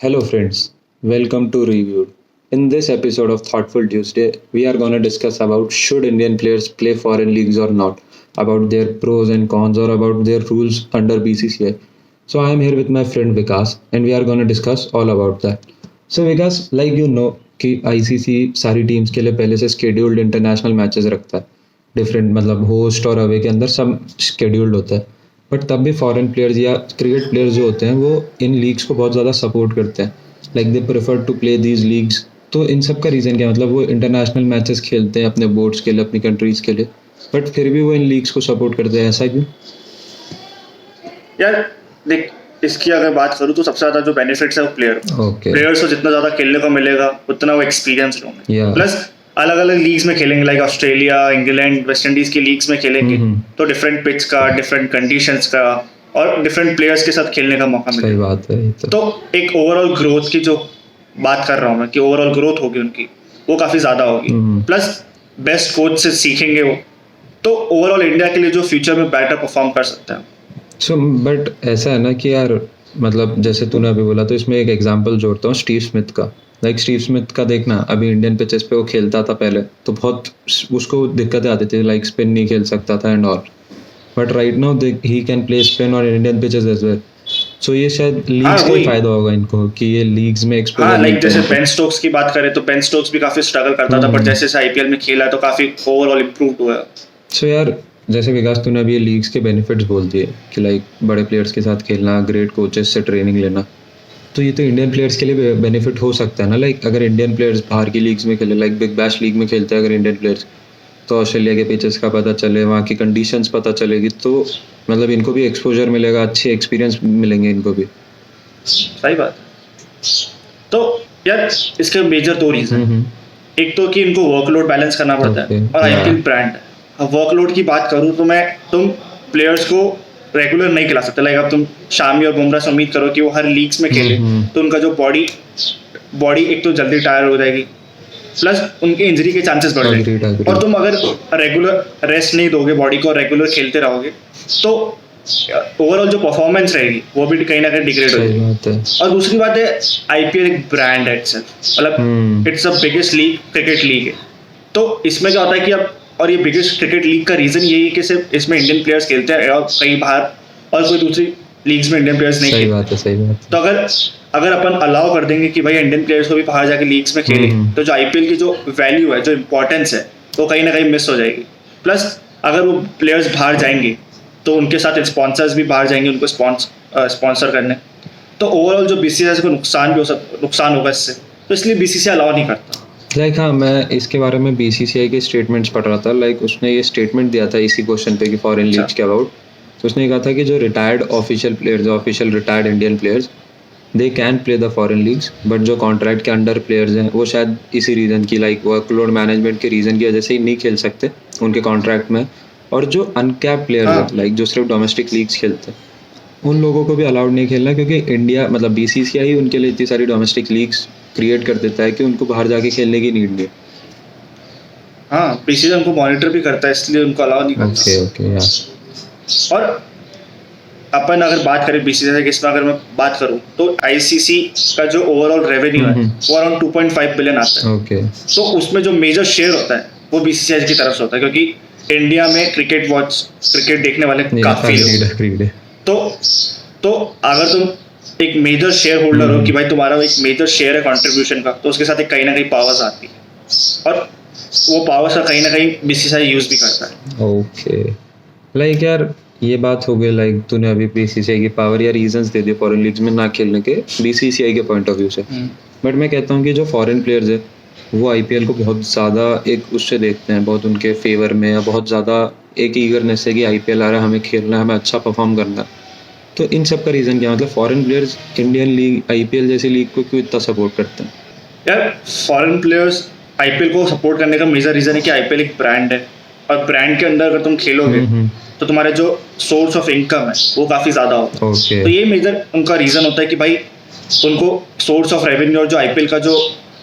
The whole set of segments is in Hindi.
Hello, friends. Welcome to Reviewed. In this episode of Thoughtful Tuesday, we are going to discuss about should Indian players play foreign leagues or not, about their pros and cons, or about their rules under BCCI. So, I am here with my friend Vikas, and we are going to discuss all about that. So, Vikas, like you know, कि ICC सारी टीम्स के लिए पहले से scheduled international मैचेस रखता है डिफरेंट मतलब होस्ट और अवे के अंदर सब scheduled होता है बट तब भी फॉरेन प्लेयर्स या क्रिकेट प्लेयर्स जो होते हैं वो इन लीग्स को बहुत ज़्यादा सपोर्ट करते हैं like they prefer to play these leagues तो इन सब का रीज़न क्या मतलब वो इंटरनेशनल मैचेस खेलते हैं अपने बोर्ड्स के लिए अपनी कंट्रीज़ के लिए बट फिर भी वो इन लीग्स को सपोर्ट करते हैं ऐसा क्यों यार देख इसकी अगर बात करूँ तो सबसे ज्यादा जो बेनिफिट्स है वो प्लेयर्स को जितना ज्यादा खेलने को मिलेगा उतना वो एक्सपीरियंस होंगे प्लस अलग अलग लीग्स में खेलेंगे like Australia England West Indies की लीग्स में खेलेंगे तो डिफरेंट पिच का डिफरेंट कंडीशंस का और डिफरेंट प्लेयर्स के साथ खेलने का मौका मिलेगा। सही बात है तो एक ओवरऑल ग्रोथ की जो बात कर रहा हूँ मैं कि ओवरऑल ग्रोथ होगी उनकी वो काफी ज्यादा होगी प्लस बेस्ट कोच से सीखेंगे वो तो ओवरऑल इंडिया के लिए जो फ्यूचर में बेटर परफॉर्म कर सकता है। सो बट ऐसा है ना कि यार मतलब जैसे तूने अभी बोला तो इसमें एक एग्जांपल जोड़ता हूँ स्टीव स्मिथ का लाइक स्टीव स्मिथ का देखना अभी इंडियन पिचेस पे वो खेलता था पहले तो बहुत उसको दिक्कतें आती थी लाइक स्पिन नहीं खेल सकता था and all but right now he can play spin और Indian pitches as well so ये शायद लीग्स का फायदा होगा इनको कि ये लीग्स में एक्सपोजर लाइक जैसे बेन स्टोक्स की बात करें तो बेन स्टोक्स भी काफी स्ट्रगल करता था बट जैसे आईपीएल में खेला तो काफी ओवरऑल इंप्रूव हुआ। सो यार जैसे विकास तूने अभी ये लीग्स के बेनिफिट्स बोल दिए कि लाइक बड़े प्लेयर्स के साथ खेलना ग्रेट कोचेस से ट्रेनिंग लेना तो ये तो इंडियन प्लेयर्स के लिए बेनिफिट हो सकता है ना लाइक अगर इंडियन प्लेयर्स बाहर की लीग्स में खेले लाइक बिग बैश लीग में खेलते हैं अगर इंडियन प्लेयर्स तो ऑस्ट्रेलिया के पिचेस का पता चले वहाँ की कंडीशंस पता चलेगी तो मतलब इनको भी एक्सपोजर मिलेगा अच्छे एक्सपीरियंस मिलेंगे इनको भी। सही बात तो यार इसके मेजर दो रीजन एक तो कि इनको वर्कलोड बैलेंस करना पड़ता है और आईपीएल ब्रांड वर्कलोड की बात करूँ तो तुम प्लेयर्स को रेगुलर नहीं खिला सकते लाइक अब तुम शामी और बुमराह से उम्मीद करो कि वो हर लीग्स में खेले तो उनका जो बॉडी एक तो जल्दी टायर हो जाएगी प्लस उनके इंजरी के चांसेस बढ़ जाएंगे और तुम अगर रेगुलर रेस्ट नहीं दोगे बॉडी को रेगुलर खेलते रहोगे तो ओवरऑल जो परफॉर्मेंस रहेगी वो भी कहीं ना कहीं डिग्रेड हो जाएगी। और दूसरी बात है आईपीएल एक ब्रांड है मतलब it's the biggest league cricket league है तो इसमें क्या होता है कि अब और ये बिगेस्ट क्रिकेट लीग का रीजन यही है कि सिर्फ इसमें इंडियन प्लेयर्स खेलते हैं और कहीं बाहर और कोई दूसरी लीग्स में इंडियन प्लेयर्स नहीं खेलते। सही बात तो अगर अपन अलाउ कर देंगे कि भाई इंडियन प्लेयर्स को भी बाहर जाके लीग्स में खेले तो जो आईपीएल की जो वैल्यू है जो इंपॉर्टेंस है वो कहीं ना कहीं मिस हो जाएगी। प्लस अगर वो प्लेयर्स बाहर जाएंगे तो उनके साथ स्पॉन्सर्स भी बाहर जाएंगे उनको स्पॉन्सर करने तो ओवरऑल जो बीसीसीआई को नुकसान होगा इससे तो इसलिए बीसीसीआई अलाउ नहीं करता। लाइक हाँ मैं इसके बारे में बीसीसीआई के स्टेटमेंट्स पढ़ रहा था लाइक उसने ये स्टेटमेंट दिया था इसी क्वेश्चन पे कि फॉरेन लीग्स के अबाउट तो उसने कहा था कि जो retired official players official retired Indian players they can play the foreign leagues but जो कॉन्ट्रैक्ट के अंडर प्लेयर्स हैं वो शायद इसी रीज़न की लाइक वर्कलोड मैनेजमेंट के रीज़न की वजह से ही नहीं खेल सकते उनके कॉन्ट्रैक्ट में और जो अनकैप प्लेयर्स हैं लाइक जो सिर्फ डोमेस्टिक लीग्स खेलते हैं उन लोगों को भी अलाउड नहीं खेलना क्योंकि इंडिया मतलब बीसीसीआई ही उनके लिए इतनी सारी डोमेस्टिक लीग्स क्रिएट कर देता है कि उनको बाहर जाके खेलने की नीड नहीं। हाँ बीसीसीआई उनको मॉनिटर भी करता है इसलिए उनको अलाउ नहीं करता। ओके और अपन अगर बात करें बीसीसीआई की इसमें अगर मैं बात करूं तो आईसीसी का जो ओवरऑल रेवेन्यू है वो अराउंड 2.5 बिलियन आता है। ओके तो उसमें जो मेजर शेयर होता है वो बीसीसीआई की तरफ से होता है क्योंकि इंडिया में क्रिकेट देखने वाले काफी लोग तो अगर तुम एक मेजर शेयर होल्डर हो कि भाई तुम्हारा एक मेजर शेयर है कंट्रीब्यूशन का तो उसके साथ एक कहीं ना कहीं पावर्स आती है और वो पावर्स का कहीं ना कहीं बीसीसीआई यूज भी करता है। ओके लाइक यार ये बात हो गई लाइक तूने अभी बीसीसीआई की पावर या रीजंस दे दिए फॉरेन लीग्स में ना खेलने के बीसीसीआई के पॉइंट ऑफ व्यू से बट मैं कहता हूँ कि जो फॉरेन प्लेयर्स है वो आईपीएल को बहुत ज़्यादा एक उससे देखते हैं बहुत उनके फेवर में या बहुत ज़्यादा एक ईगरनेस है कि आईपीएल आ रहा है हमें खेलना है हमें अच्छा परफॉर्म करना है तो इन सब का रीज़न क्या मतलब foreign players Indian league IPL जैसी लीग को क्यों इतना सपोर्ट करते हैं? यार फॉरेन प्लेयर्स आईपीएल को सपोर्ट करने का मेजर रीज़न है कि आईपीएल एक ब्रांड है और ब्रांड के अंदर अगर तुम खेलोगे तो तुम्हारे जो सोर्स ऑफ इनकम है वो काफ़ी ज़्यादा होता है तो ये मेजर उनका रीज़न होता है कि भाई उनको सोर्स ऑफ रेवेन्यू और जो आईपीएल का जो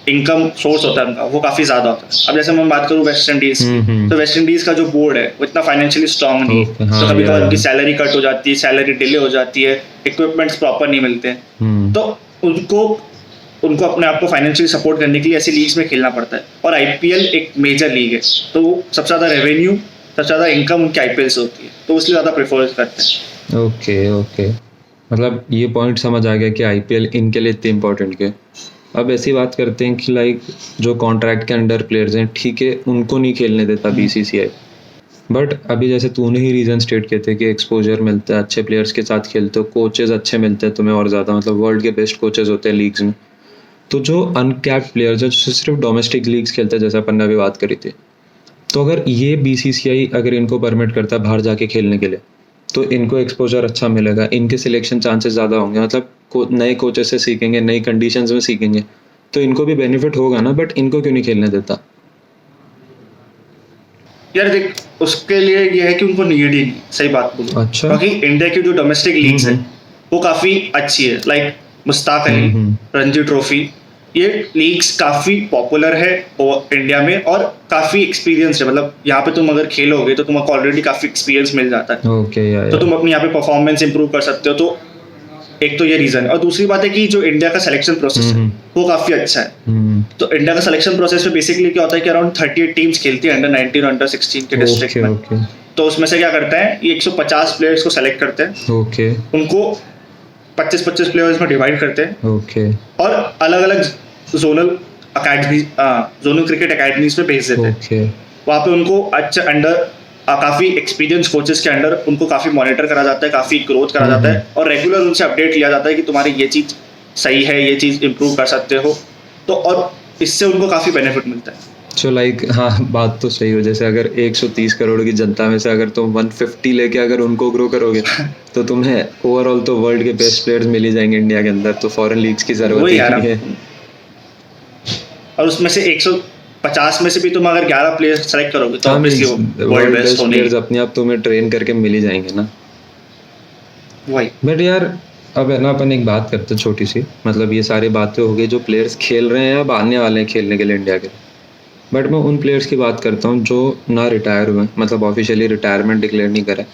इनकम सोर्स होता है उनका वो काफ़ी ज़्यादा होता है। अब जैसे मैं बात करूँ वेस्ट इंडीज़ तो वेस्ट इंडीज़ का जो बोर्ड है वो इतना फाइनेंशियली स्ट्रांग नहीं है तो कभी कभार उनकी सैलरी कट हो जाती है सैलरी डिले हो जाती है इक्विपमेंट्स प्रॉपर नहीं मिलते हैं तो उनको उनको अपने आप को फाइनेंशियली सपोर्ट करने के लिए ऐसी लीग्स में खेलना पड़ता है, और आईपीएल एक मेजर लीग है, तो सबसे ज़्यादा रेवेन्यू, सबसे ज़्यादा इनकम उनके आईपीएल से होती है, तो इसलिए ज़्यादा प्रेफर करते हैं। ओके मतलब ये पॉइंट समझ आ गया कि आईपीएल इनके लिए इतनी इंपॉर्टेंट है। अब ऐसी बात करते हैं कि लाइक जो कॉन्ट्रैक्ट के अंडर प्लेयर्स हैं, ठीक है, उनको नहीं खेलने देता बीसीसीआई, बट अभी जैसे तूने ही रीज़न स्टेट किए थे कि एक्सपोजर मिलता है, अच्छे प्लेयर्स के साथ खेलते हो, कोचेस अच्छे मिलते हैं तुम्हें और ज़्यादा, मतलब वर्ल्ड के बेस्ट कोचेस होते हैं लीग्स में। तो जो अनकैप्ड प्लेयर्स है, जो सिर्फ डोमेस्टिक लीग्स खेलते हैं, जैसे अपन ने अभी बात करी थी, तो अगर ये बीसीसीआई अगर इनको परमिट करता है बाहर जाके खेलने के लिए, तो इनको एक्सपोजर अच्छा मिलेगा, इनके सिलेक्शन चांसेस ज़्यादा होंगे, मतलब नए कोचेस से सीखेंगे, नई कंडीशंस में सीखेंगे, तो इनको भी बेनिफिट होगा ना, बट इनको क्यों नहीं खेलने देता? यार देख, उसके लिए ये है कि उनको नीड ही नहीं, सही बात बोलूं। अच्छा। क्योंकि इंडिया की जो डोमेस्टिक लीग्स है वो काफ़ी अच्छी है, लाइक मुश्ताक अली, रणजी ट्रॉफी, ये लीग्स काफ़ी पॉपुलर है इंडिया में, और काफ़ी एक्सपीरियंस है, मतलब यहाँ पे तुम अगर खेलोगे तो तुमको ऑलरेडी काफ़ी एक्सपीरियंस मिल जाता है। ओके, तो तुम अपनी यहाँ पे परफॉर्मेंस इंप्रूव कर सकते हो, तो एक तो ये रीज़न है। और दूसरी बात है कि जो इंडिया का सिलेक्शन प्रोसेस है वो काफ़ी अच्छा है। तो इंडिया का सिलेक्शन प्रोसेस में बेसिकली क्या होता है कि अराउंड 38 टीम्स खेलती है अंडर 19 और अंडर 16 के डिस्ट्रिक्ट में। तो उसमें से क्या करते हैं, ये 150 प्लेयर्स को सेलेक्ट करते हैं, उनको 25-25 प्लेयर्स में डिवाइड करते हैं, और अलग अलग जोनल क्रिकेट अकेडमीज में भेज देते हैं। वहाँ पे उनको अच्छा अंडर काफ़ी एक्सपीरियंस कोचेस के अंडर उनको काफ़ी मॉनिटर करा जाता है, काफ़ी ग्रोथ करा जाता है, और रेगुलर उनसे अपडेट लिया जाता है कि तुम्हारी ये चीज़ सही है, ये चीज़ इम्प्रूव कर सकते हो, तो और इससे उनको काफ़ी बेनिफिट मिलता है। सो लाइक हाँ, बात तो सही हो, जैसे अगर 130 करोड़ की जनता में से अगर तुम 150 लेके अगर उनको ग्रो करोगे तो तुम्हें ओवरऑल तो वर्ल्ड के बेस्ट प्लेयर्स मिल ही जाएंगे इंडिया के अंदर, तो फॉरेन लीग्स की जरूरत ही नहीं है। और उसमें से 150 में से भी तुम अगर 11 प्लेयर्स सेलेक्ट करोगे तो ऑब्वियसली वर्ल्ड बेस्ट प्लेयर्स अपने आप तुम्हें ट्रेन करके मिल ही जाएंगे ना। वही। बट यार अब है ना, अपन एक बात करते हैं छोटी सी, मतलब ये सारी बातें हो गई जो प्लेयर्स खेल रहे हैं, अब आने वाले हैं खेलने के लिए इंडिया के, बट मैं उन प्लेयर्स की बात करता हूँ जो ना रिटायर हुए, मतलब ऑफिशियली रिटायरमेंट डिक्लेयर नहीं करा,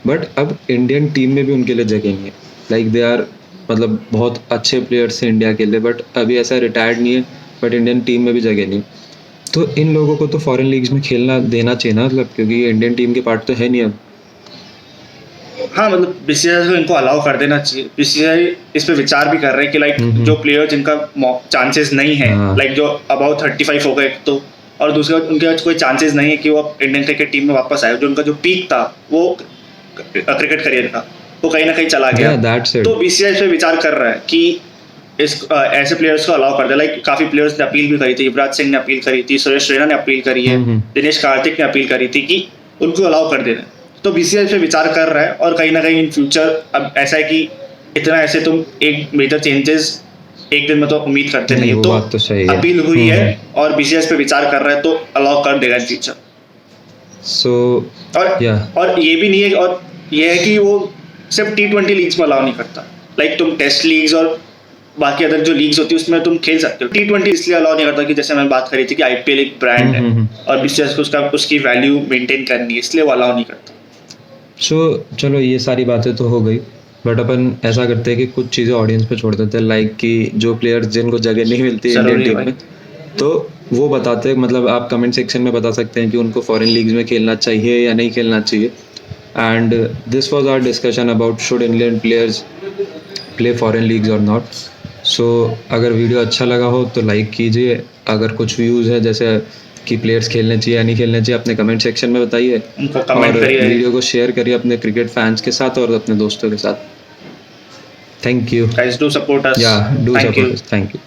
बट अब इंडियन टीम में भी उनके लिए जगह नहीं है। लाइक दे आर, मतलब बहुत अच्छे प्लेयर्स हैं इंडिया के लिए, बट अभी ऐसा रिटायर्ड नहीं है, बट इंडियन टीम में भी जगह नहीं। तो इन लोगों को तो फॉरेन लीग्स में खेलना देना चाहिए ना, मतलब क्योंकि ये इंडियन टीम के पार्ट तो है नहीं अब। हाँ, मतलब बीसीसीआई को इनको अलाउ कर देना चाहिए। बीसीसीआई इस पे विचार भी कर रहे हैं कि लाइक जो प्लेयर जिनका चांसेस नहीं है, लाइक जो अबाउट 35 हो गए, तो और दूसरा उनके पास कोई चांसेस नहीं है कि वो इंडियन क्रिकेट टीम में वापस आए, जो उनका जो पीक था वो क्रिकेट करियर का, वो कहीं ना कहीं चला गया। तो बीसीसीआई इस पे विचार कर रहा है कि ऐसे प्लेयर्स को अलाउ कर दे। लाइक काफी प्लेयर्स ने अपील भी करी थी, युवराज सिंह ने अपील करी थी, सुरेश रैना ने अपील करी है, दिनेश कार्तिक ने अपील करी थी कि उनको अलाउ कर देना। तो बीसीसीआई पे विचार कर रहा है, और कहीं ना कहीं इन फ्यूचर अब ऐसा है कि इतना ऐसे तुम एक मेजर चेंजेस एक दिन में तो उम्मीद करते नहीं, तो अपील हुई है और बीसीसीआई पे विचार कर रहा है, तो अलाउ कर देगा इन फ्यूचर। और ये भी नहीं है, और ये है कि वो सिर्फ T20 लीग्स में अलाउ नहीं करता। लाइक तुम टेस्ट लीग्स और बाकी अदर जो लीग्स होती है उसमें तुम खेल सकते हो। T20 इसलिए अलाउ नहीं करता कि जैसे मैंने बात करी थी कि आईपीएल एक ब्रांड है, और बीसीसीआई को उसकी वैल्यू मेंटेन करनी है, इसलिए वो अलाउ नहीं करता। चलो ये सारी बातें तो हो गई, बट अपन ऐसा करते हैं कि कुछ चीज़ें ऑडियंस पे छोड़ देते हैं, लाइक कि जो प्लेयर्स जिनको जगह नहीं मिलती इंडियन टीम में, तो वो बताते हैं, मतलब आप कमेंट सेक्शन में बता सकते हैं कि उनको फॉरेन लीग्स में खेलना चाहिए या नहीं खेलना चाहिए। And this was our discussion about should Indian players play foreign leagues और नॉट। सो अगर वीडियो अच्छा लगा हो तो लाइक कीजिए, अगर कुछ व्यूज़ है जैसे कि प्लेयर्स खेलने चाहिए या नहीं खेलने चाहिए अपने कमेंट सेक्शन में बताइए, और वीडियो को शेयर करिए अपने क्रिकेट फैंस के साथ और अपने दोस्तों के साथ। Thank you guys, do support us. Yeah, do support us. Thank you.